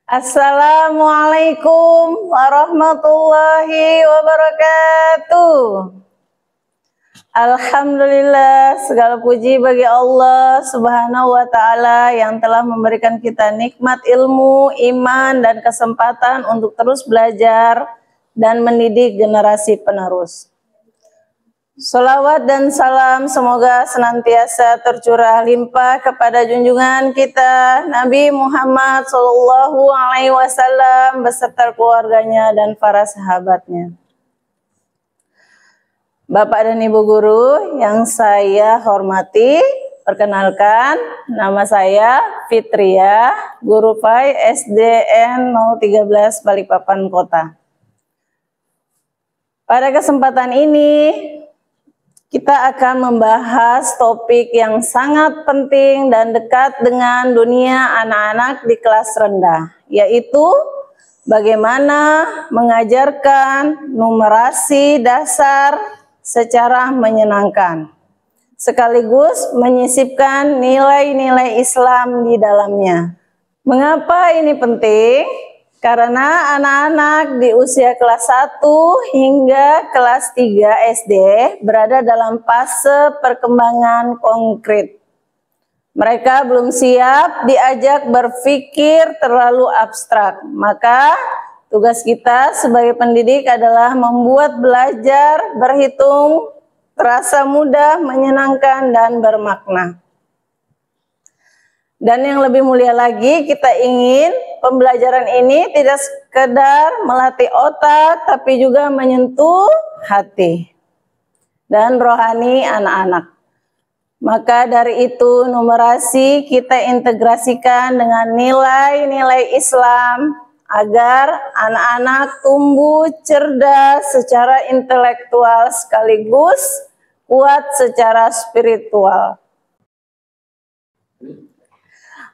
Assalamualaikum warahmatullahi wabarakatuh. Alhamdulillah, segala puji bagi Allah Subhanahu wa Ta'ala yang telah memberikan kita nikmat ilmu, iman, dan kesempatan untuk terus belajar dan mendidik generasi penerus. Sholawat dan salam semoga senantiasa tercurah limpah kepada junjungan kita Nabi Muhammad SAW beserta keluarganya dan para sahabatnya. Bapak dan Ibu guru yang saya hormati, perkenalkan nama saya Fitria, guru FAI SDN 013 Balikpapan Kota. Pada kesempatan ini kita akan membahas topik yang sangat penting dan dekat dengan dunia anak-anak di kelas rendah, yaitu bagaimana mengajarkan numerasi dasar secara menyenangkan, sekaligus menyisipkan nilai-nilai Islam di dalamnya. Mengapa ini penting? Karena anak-anak di usia kelas 1 hingga kelas 3 SD berada dalam fase perkembangan konkret. Mereka belum siap diajak berpikir terlalu abstrak. Maka tugas kita sebagai pendidik adalah membuat belajar berhitung terasa mudah, menyenangkan, dan bermakna. Dan yang lebih mulia lagi, kita ingin pembelajaran ini tidak sekedar melatih otak, tapi juga menyentuh hati dan rohani anak-anak. Maka dari itu numerasi kita integrasikan dengan nilai-nilai Islam agar anak-anak tumbuh cerdas secara intelektual sekaligus kuat secara spiritual.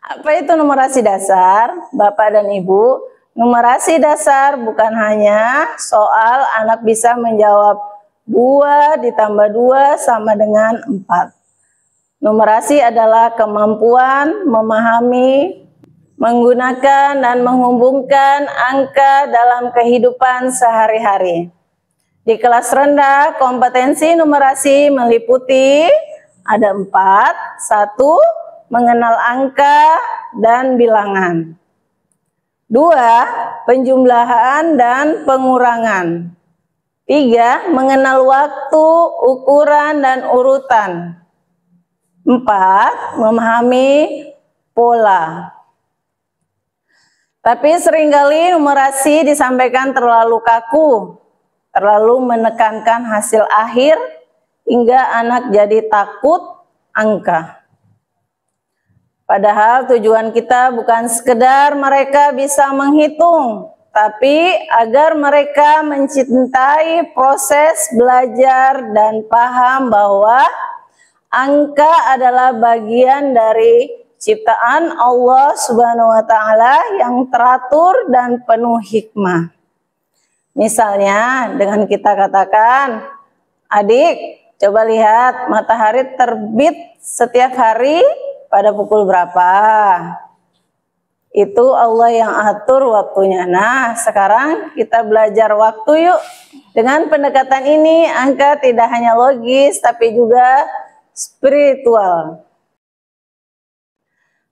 Apa itu numerasi dasar? Bapak dan Ibu, numerasi dasar bukan hanya soal anak bisa menjawab 2 ditambah 2 sama dengan 4. Numerasi adalah kemampuan memahami, menggunakan, dan menghubungkan angka dalam kehidupan sehari-hari. Di kelas rendah, kompetensi numerasi meliputi ada 4. 1. Mengenal angka dan bilangan. 2. Penjumlahan dan pengurangan. 3. Mengenal waktu, ukuran, dan urutan. 4. Memahami pola. Tapi seringkali numerasi disampaikan terlalu kaku, terlalu menekankan hasil akhir, hingga anak jadi takut angka. Padahal tujuan kita bukan sekedar mereka bisa menghitung, tapi agar mereka mencintai proses belajar dan paham bahwa angka adalah bagian dari ciptaan Allah Subhanahu wa Ta'ala yang teratur dan penuh hikmah. Misalnya dengan kita katakan, adik, coba lihat matahari terbit setiap hari pada pukul berapa? Itu Allah yang atur waktunya. Nah, sekarang kita belajar waktu yuk. Dengan pendekatan ini, angka tidak hanya logis, tapi juga spiritual.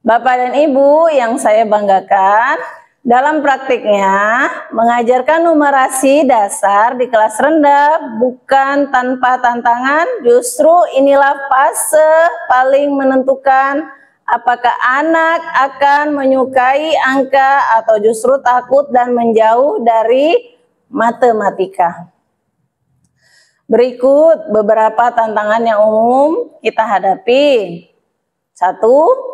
Bapak dan Ibu yang saya banggakan, dalam praktiknya, mengajarkan numerasi dasar di kelas rendah bukan tanpa tantangan, justru inilah fase paling menentukan apakah anak akan menyukai angka atau justru takut dan menjauh dari matematika. Berikut beberapa tantangan yang umum kita hadapi. 1.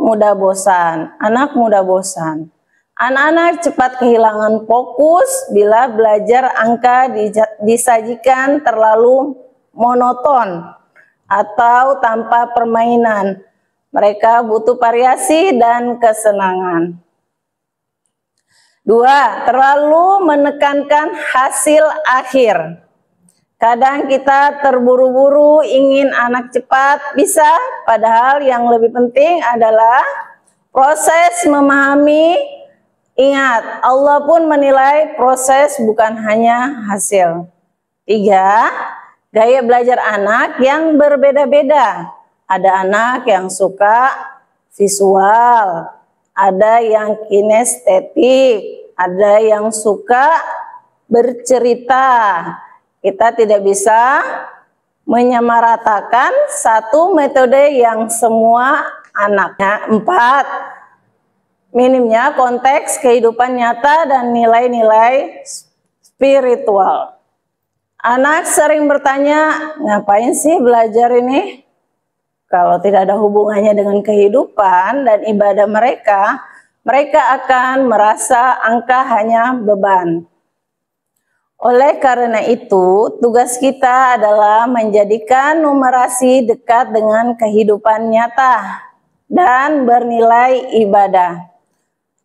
Mudah bosan. Anak mudah bosan. Anak-anak cepat kehilangan fokus bila belajar angka disajikan terlalu monoton atau tanpa permainan. Mereka butuh variasi dan kesenangan. 2. Terlalu menekankan hasil akhir. Kadang kita terburu-buru ingin anak cepat bisa, padahal yang lebih penting adalah proses memahami Ingat, Allah pun menilai proses bukan hanya hasil. 3, gaya belajar anak yang berbeda-beda. Ada anak yang suka visual, ada yang kinestetik, ada yang suka bercerita. Kita tidak bisa menyamaratakan satu metode yang semua anaknya. 4, minimnya konteks kehidupan nyata dan nilai-nilai spiritual. Anak sering bertanya, ngapain sih belajar ini? Kalau tidak ada hubungannya dengan kehidupan dan ibadah mereka, mereka akan merasa angka hanya beban. Oleh karena itu, tugas kita adalah menjadikan numerasi dekat dengan kehidupan nyata dan bernilai ibadah.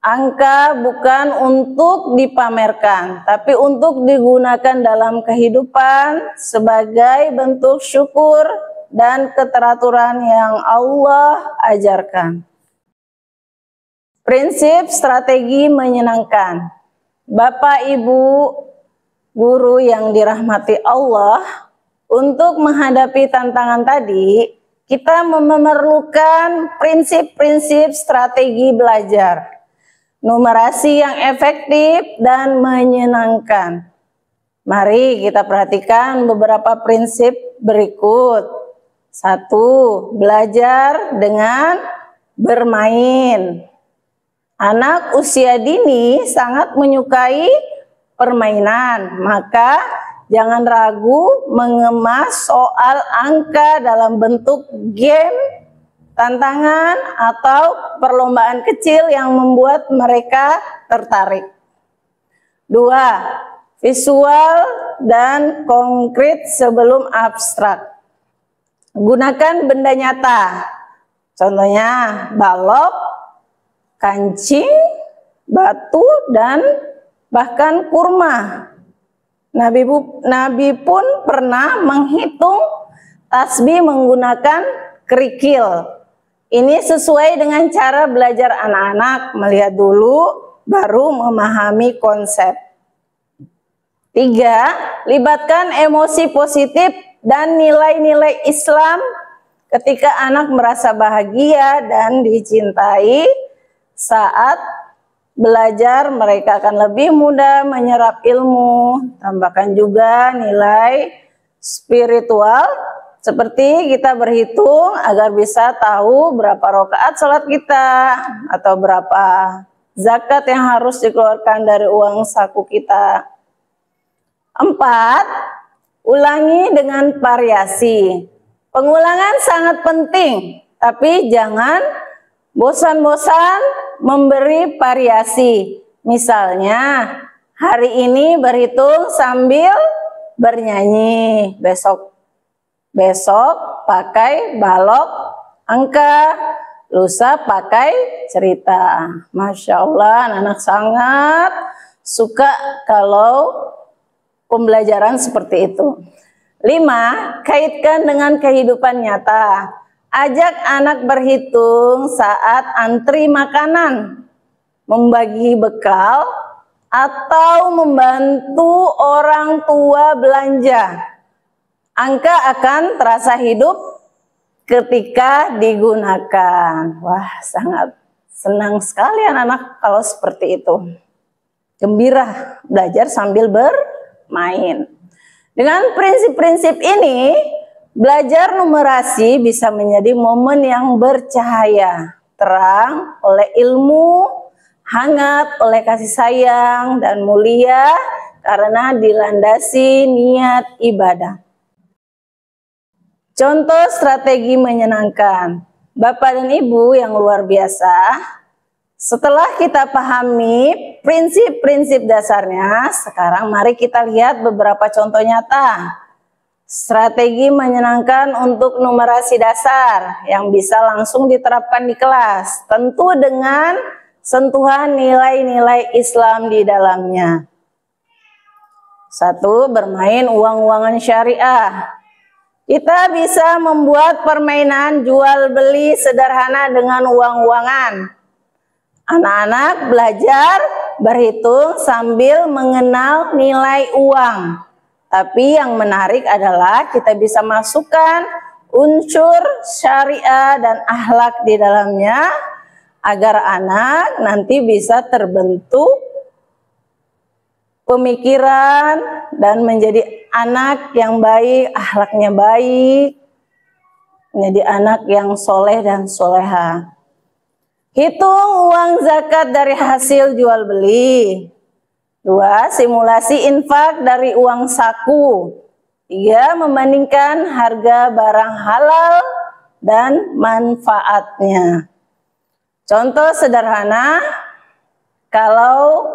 Angka bukan untuk dipamerkan, tapi untuk digunakan dalam kehidupan sebagai bentuk syukur dan keteraturan yang Allah ajarkan. Prinsip strategi menyenangkan. Bapak, Ibu, guru yang dirahmati Allah, untuk menghadapi tantangan tadi, kita memerlukan prinsip-prinsip strategi belajar. Numerasi yang efektif dan menyenangkan. Mari kita perhatikan beberapa prinsip berikut. 1. Belajar dengan bermain. Anak usia dini sangat menyukai permainan, maka jangan ragu mengemas soal angka dalam bentuk game, tantangan, atau perlombaan kecil yang membuat mereka tertarik. 2. Visual dan konkret sebelum abstrak. Gunakan benda nyata, contohnya balok, kancing, batu, dan bahkan kurma. Nabi pun pernah menghitung tasbih menggunakan kerikil. Ini sesuai dengan cara belajar anak-anak, melihat dulu baru memahami konsep. 3. Libatkan emosi positif dan nilai-nilai Islam ketika anak merasa bahagia dan dicintai saat belajar, mereka akan lebih mudah menyerap ilmu. Tambahkan juga nilai spiritual, seperti kita berhitung agar bisa tahu berapa rakaat sholat kita atau berapa zakat yang harus dikeluarkan dari uang saku kita. 4. Ulangi dengan variasi. Pengulangan sangat penting, tapi jangan bosan-bosan memberi variasi. Misalnya, hari ini berhitung sambil bernyanyi, besok pakai balok angka, lusa pakai cerita. Masya Allah, anak-anak sangat suka kalau pembelajaran seperti itu. 5. Kaitkan dengan kehidupan nyata. Ajak anak berhitung saat antri makanan, membagi bekal, atau membantu orang tua belanja. Angka akan terasa hidup ketika digunakan. Wah, sangat senang sekali anak-anak kalau seperti itu. Gembira belajar sambil bermain. Dengan prinsip-prinsip ini, belajar numerasi bisa menjadi momen yang bercahaya, terang oleh ilmu, hangat oleh kasih sayang, dan mulia karena dilandasi niat ibadah. Contoh strategi menyenangkan. Bapak dan Ibu yang luar biasa, setelah kita pahami prinsip-prinsip dasarnya, sekarang mari kita lihat beberapa contoh nyata. Strategi menyenangkan untuk numerasi dasar yang bisa langsung diterapkan di kelas, tentu dengan sentuhan nilai-nilai Islam di dalamnya. 1. Bermain uang-uangan syariah. Kita bisa membuat permainan jual beli sederhana dengan uang-uangan. Anak-anak belajar berhitung sambil mengenal nilai uang. Tapi yang menarik adalah kita bisa masukkan unsur syariah dan akhlak di dalamnya agar anak nanti bisa terbentuk pemikiran dan menjadi anak yang baik, akhlaknya baik, menjadi anak yang soleh dan soleha. Hitung uang zakat dari hasil jual beli. 2. Simulasi infak dari uang saku. 3. Membandingkan harga barang halal dan manfaatnya. Contoh sederhana, kalau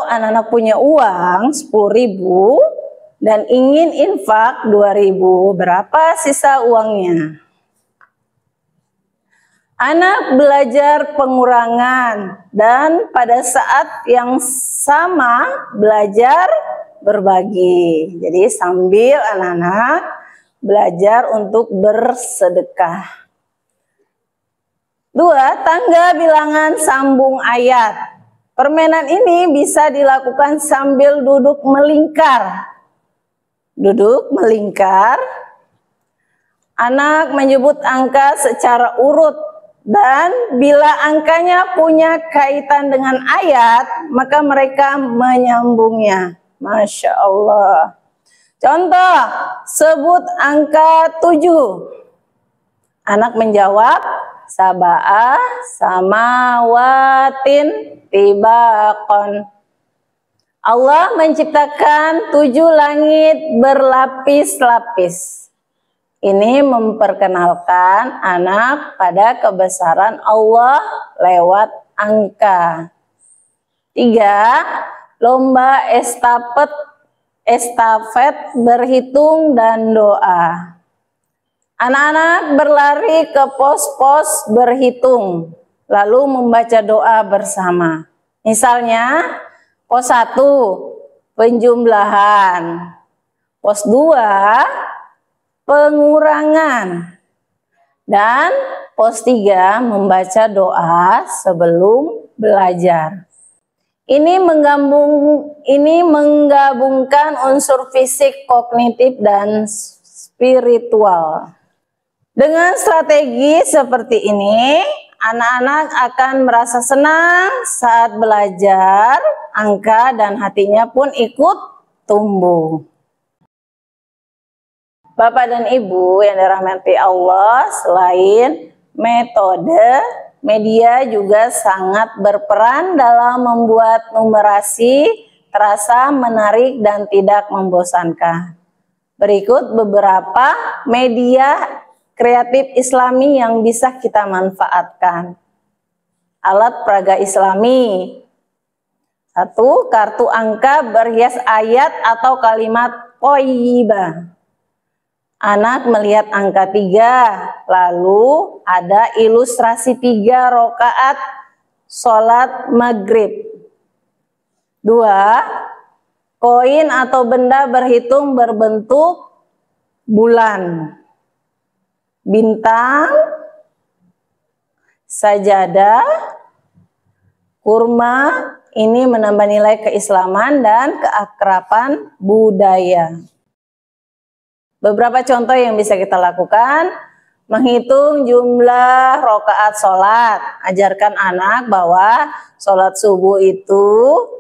anak-anak punya uang 10.000 dan ingin infak 2.000, berapa sisa uangnya? Anak belajar pengurangan dan pada saat yang sama belajar berbagi. Jadi sambil anak-anak belajar untuk bersedekah. 2. Tangga bilangan sambung ayat. Permainan ini bisa dilakukan sambil duduk melingkar. Duduk melingkar. Anak menyebut angka secara urut. Dan bila angkanya punya kaitan dengan ayat, maka mereka menyambungnya. Masya Allah. Contoh, sebut angka 7. Anak menjawab, sab'ah samawatin tibaqan. Allah menciptakan 7 langit berlapis-lapis. Ini memperkenalkan anak pada kebesaran Allah lewat angka. 3. Lomba estafet berhitung dan doa. Anak-anak berlari ke pos-pos berhitung, lalu membaca doa bersama. Misalnya, pos 1, penjumlahan. Pos 2, pengurangan. Dan pos 3 membaca doa sebelum belajar. Ini menggabungkan unsur fisik, kognitif, dan spiritual. Dengan strategi seperti ini, anak-anak akan merasa senang saat belajar angka dan hatinya pun ikut tumbuh. Bapak dan Ibu yang dirahmati Allah, selain metode, media juga sangat berperan dalam membuat numerasi terasa menarik dan tidak membosankan. Berikut beberapa media kreatif Islami yang bisa kita manfaatkan. Alat peraga Islami. 1. Kartu angka berhias ayat atau kalimat thayyibah. Anak melihat angka 3, lalu ada ilustrasi 3 rakaat sholat maghrib. 2. Koin atau benda berhitung berbentuk bulan, bintang, sajadah, kurma. Ini menambah nilai keislaman dan keakraban budaya. Beberapa contoh yang bisa kita lakukan, menghitung jumlah rakaat sholat. Ajarkan anak bahwa sholat subuh itu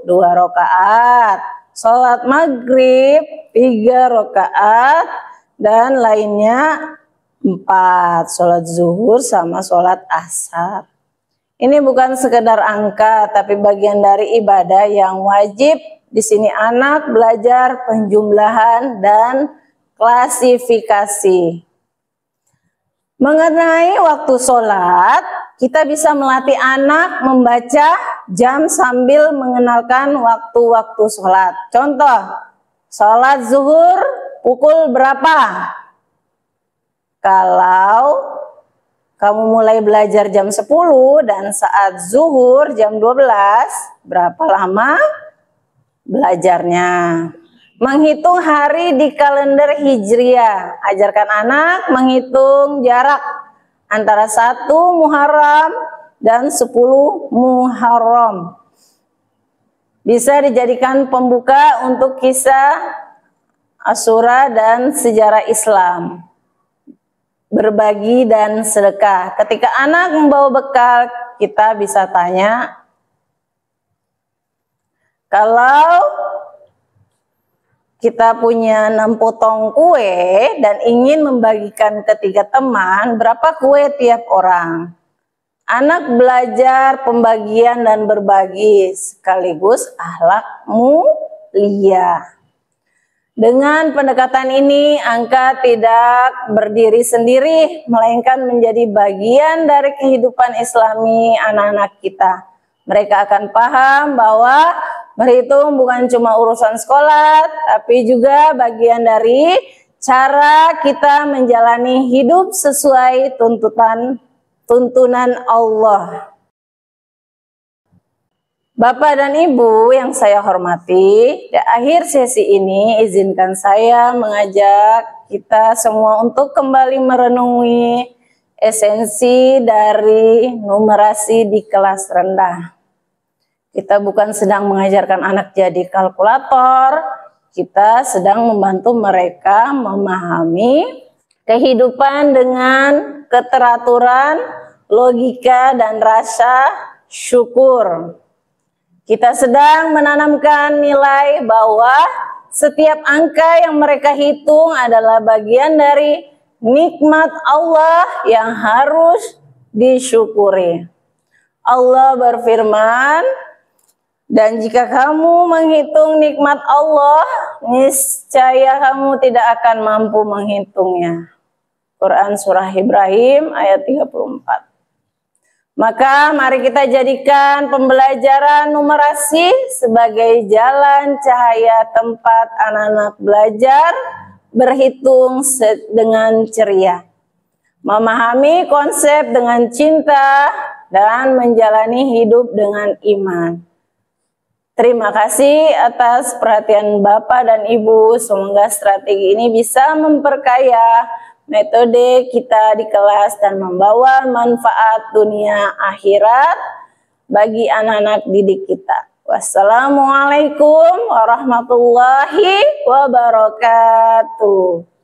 2 rakaat, sholat maghrib 3 rakaat, dan lainnya 4, sholat zuhur sama sholat asar. Ini bukan sekedar angka, tapi bagian dari ibadah yang wajib. Di sini anak belajar penjumlahan dan klasifikasi. Mengenai waktu sholat, kita bisa melatih anak membaca jam sambil mengenalkan waktu-waktu sholat. Contoh, sholat zuhur pukul berapa? Kalau kamu mulai belajar jam 10 dan saat zuhur jam 12, berapa lama belajarnya? Menghitung hari di kalender Hijriah. Ajarkan anak menghitung jarak antara 1 Muharram dan 10 Muharram. Bisa dijadikan pembuka untuk kisah Asyura dan sejarah Islam. Berbagi dan sedekah. Ketika anak membawa bekal, kita bisa tanya, kalau kita punya 6 potong kue dan ingin membagikan ke 3 teman, berapa kue tiap orang? Anak belajar pembagian dan berbagi sekaligus akhlak mulia. Dengan pendekatan ini, angka tidak berdiri sendiri, melainkan menjadi bagian dari kehidupan Islami anak-anak kita. Mereka akan paham bahwa berhitung bukan cuma urusan sekolah, tapi juga bagian dari cara kita menjalani hidup sesuai tuntunan Allah. Bapak dan Ibu yang saya hormati, di akhir sesi ini izinkan saya mengajak kita semua untuk kembali merenungi esensi dari numerasi di kelas rendah. Kita bukan sedang mengajarkan anak jadi kalkulator, kita sedang membantu mereka memahami kehidupan dengan keteraturan, logika, dan rasa syukur. Kita sedang menanamkan nilai bahwa setiap angka yang mereka hitung adalah bagian dari nikmat Allah yang harus disyukuri. Allah berfirman, dan jika kamu menghitung nikmat Allah, niscaya kamu tidak akan mampu menghitungnya. Quran Surah Ibrahim ayat 34. Maka mari kita jadikan pembelajaran numerasi sebagai jalan cahaya tempat anak-anak belajar berhitung dengan ceria, memahami konsep dengan cinta, dan menjalani hidup dengan iman. Terima kasih atas perhatian Bapak dan Ibu. Semoga strategi ini bisa memperkaya metode kita di kelas dan membawa manfaat dunia akhirat bagi anak-anak didik kita. Wassalamualaikum warahmatullahi wabarakatuh.